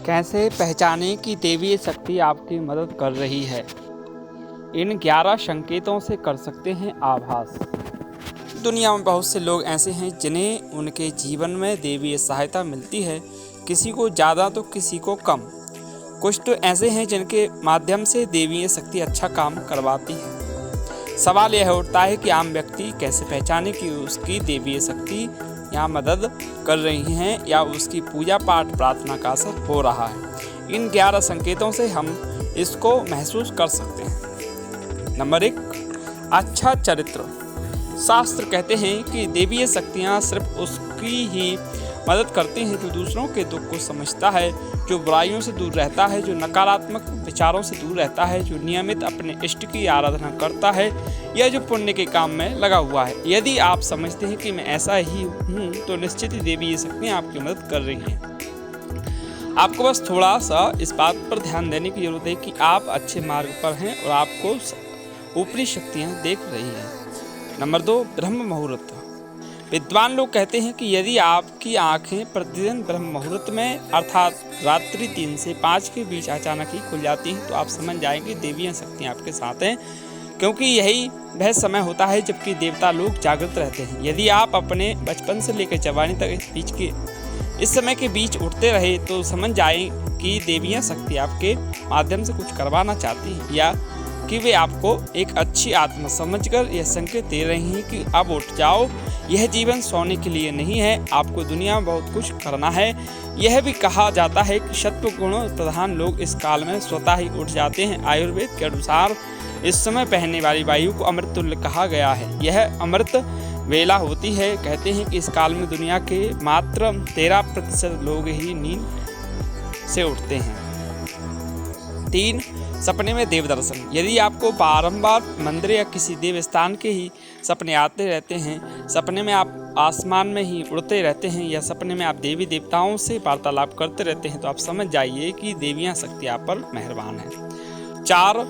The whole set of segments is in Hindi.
कैसे पहचानें कि दैवीय शक्ति आपकी मदद कर रही है? इन 11 संकेतों से कर सकते हैं आभास। दुनिया में बहुत से लोग ऐसे हैं जिन्हें उनके जीवन में दैवीय सहायता मिलती है, किसी को ज़्यादा तो किसी को कम। कुछ तो ऐसे हैं जिनके माध्यम से दैवीय शक्ति अच्छा काम करवाती है। सवाल यह उठता है कि आम व्यक्ति कैसे पहचाने कि उसकी दैवीय शक्ति यहाँ मदद कर रही हैं या उसकी पूजा पाठ प्रार्थना का असर हो रहा है। इन 11 संकेतों से हम इसको महसूस कर सकते हैं। नंबर 1, अच्छा चरित्र। शास्त्र कहते हैं कि दैवीय शक्तियाँ सिर्फ उसकी ही मदद करती हैं जो दूसरों के दुख को समझता है, जो बुराइयों से दूर रहता है, जो नकारात्मक विचारों से दूर रहता है, जो नियमित अपने इष्ट की आराधना करता है या जो पुण्य के काम में लगा हुआ है। यदि आप समझते हैं कि मैं ऐसा ही हूँ तो निश्चित ही दैवीय शक्तियाँ आपकी मदद कर रही हैं। आपको बस थोड़ा सा इस बात पर ध्यान देने की जरूरत है कि आप अच्छे मार्ग पर हैं और आपको ऊपरी शक्तियाँ देख रही हैं। नंबर 2, ब्रह्म मुहूर्त। विद्वान लोग कहते हैं कि यदि आपकी आंखें प्रतिदिन ब्रह्म मुहूर्त में अर्थात रात्रि 3 से 5 के बीच अचानक ही खुल जाती हैं तो आप समझ जाएंगे देवियां शक्तियां आपके साथ हैं, क्योंकि यही वह समय होता है जबकि देवता लोग जागृत रहते हैं। यदि आप अपने बचपन से लेकर जवानी तक इस समय के बीच उठते रहे तो समझ जाएं कि देवियां शक्ति आपके माध्यम से कुछ करवाना चाहती हैं या कि वे आपको एक अच्छी आत्मा समझकर यह संकेत दे रही हैं कि अब उठ जाओ, यह जीवन सोने के लिए नहीं है, आपको दुनिया में बहुत कुछ करना है। यह भी कहा जाता है कि सत्व गुण प्रधान लोग इस काल में स्वतः ही उठ जाते हैं। आयुर्वेद के अनुसार इस समय बहने वाली वायु को अमृत तुल्य कहा गया है। यह अमृत वेला होती है। कहते हैं कि इस काल में दुनिया के मात्र 13% लोग ही नींद से उठते हैं। 3, सपने में देव दर्शन। यदि आपको बारंबार मंदिर या किसी देव स्थान के ही सपने आते रहते हैं, सपने में आप आसमान में ही उड़ते रहते हैं या सपने में आप देवी देवताओं से वार्तालाप करते रहते हैं तो आप समझ जाइए कि देवियां शक्ति आप पर मेहरबान है। 4,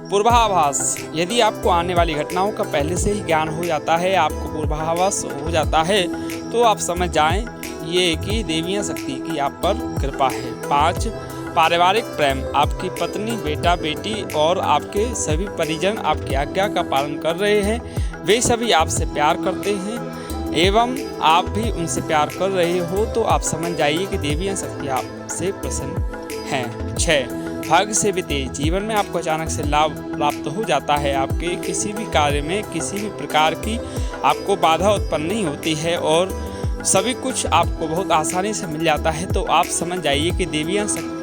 पूर्वाभास। यदि आपको आने वाली घटनाओं का पहले से ही ज्ञान हो जाता है, आपको पूर्वाभास हो जाता है तो आप समझ जाएं ये कि देवियां शक्ति की आप पर कृपा है। 5, पारिवारिक प्रेम। आपकी पत्नी, बेटा, बेटी और आपके सभी परिजन आपकी आज्ञा का पालन कर रहे हैं। वे सभी आपसे प्यार करते हैं एवं आप भी उनसे प्यार कर रहे हो तो आप समझ जाइए कि देवियां शक्ति आपसे प्रसन्न हैं। 6, भाग्य से भी तेज। जीवन में आपको अचानक से लाभ प्राप्त हो जाता है। आपके किसी भी कार्य में किसी भी प्रकार की आपको बाधा उत्पन्न नहीं होती है और सभी कुछ आपको बहुत आसानी से मिल जाता है तो आप समझ जाइए कि देवियां शक्ति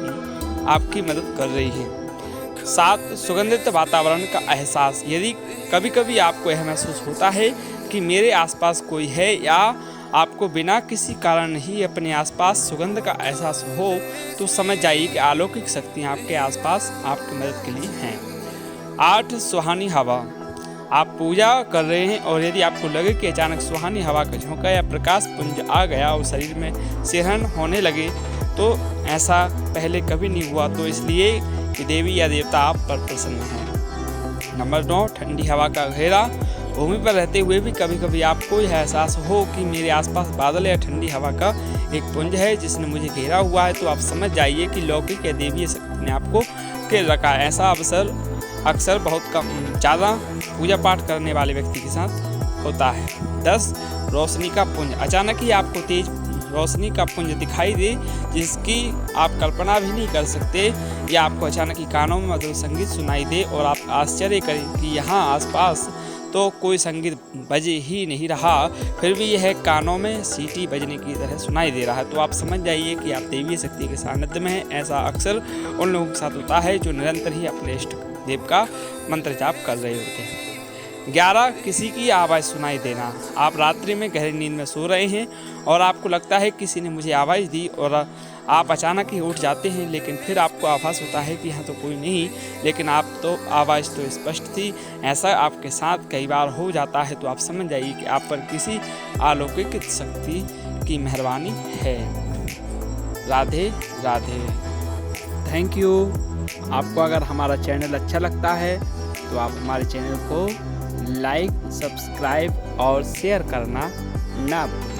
आपकी मदद कर रही है। 7, सुगंधित वातावरण का एहसास। यदि कभी कभी आपको यह महसूस होता है कि मेरे आसपास कोई है या आपको बिना किसी कारण ही अपने आसपास सुगंध का एहसास हो तो समझ जाइए कि अलौकिक शक्तियाँ आपके आसपास आपकी मदद के लिए हैं। 8, सुहानी हवा। आप पूजा कर रहे हैं और यदि आपको लगे कि अचानक सुहानी हवा का झोंका या प्रकाश पुंज आ गया और शरीर में सिहरन होने लगे तो ऐसा पहले कभी नहीं हुआ तो इसलिए कि देवी या देवता आप पर प्रसन्न हैं। नंबर 9, ठंडी हवा का घेरा। भूमि पर रहते हुए भी कभी कभी आपको यह एहसास हो कि मेरे आसपास बादल या ठंडी हवा का एक पुंज है जिसने मुझे घेरा हुआ है तो आप समझ जाइए कि लौकिक या देवीय शक्ति ने आपको घेर रखा है। ऐसा अवसर अक्सर बहुत कम ज़्यादा पूजा पाठ करने वाले व्यक्ति के साथ होता है। 10, रोशनी का पुंज। अचानक ही आपको तेज रोशनी का पुंज दिखाई दे जिसकी आप कल्पना भी नहीं कर सकते या आपको अचानक ही कानों में मधुर संगीत सुनाई दे और आप आश्चर्य करें कि यहाँ आसपास तो कोई संगीत बजे ही नहीं रहा, फिर भी यह कानों में सीटी बजने की तरह सुनाई दे रहा है तो आप समझ जाइए कि आप देवी शक्ति के सानिध्य में हैं। ऐसा अक्सर उन लोगों के साथ होता है जो निरंतर ही अपने इष्ट देव का मंत्र जाप कर रहे होते हैं। 11, किसी की आवाज़ सुनाई देना। आप रात्रि में गहरी नींद में सो रहे हैं और आपको लगता है किसी ने मुझे आवाज़ दी और आप अचानक ही उठ जाते हैं, लेकिन फिर आपको आभास होता है कि यहाँ तो कोई नहीं, लेकिन आवाज़ तो स्पष्ट थी। ऐसा आपके साथ कई बार हो जाता है तो आप समझ जाइए कि आप पर किसी अलौकिक शक्ति की मेहरबानी है। राधे राधे। Thank you. आपको अगर हमारा चैनल अच्छा लगता है तो आप हमारे चैनल को लाइक, सब्सक्राइब और शेयर करना ना भूलें।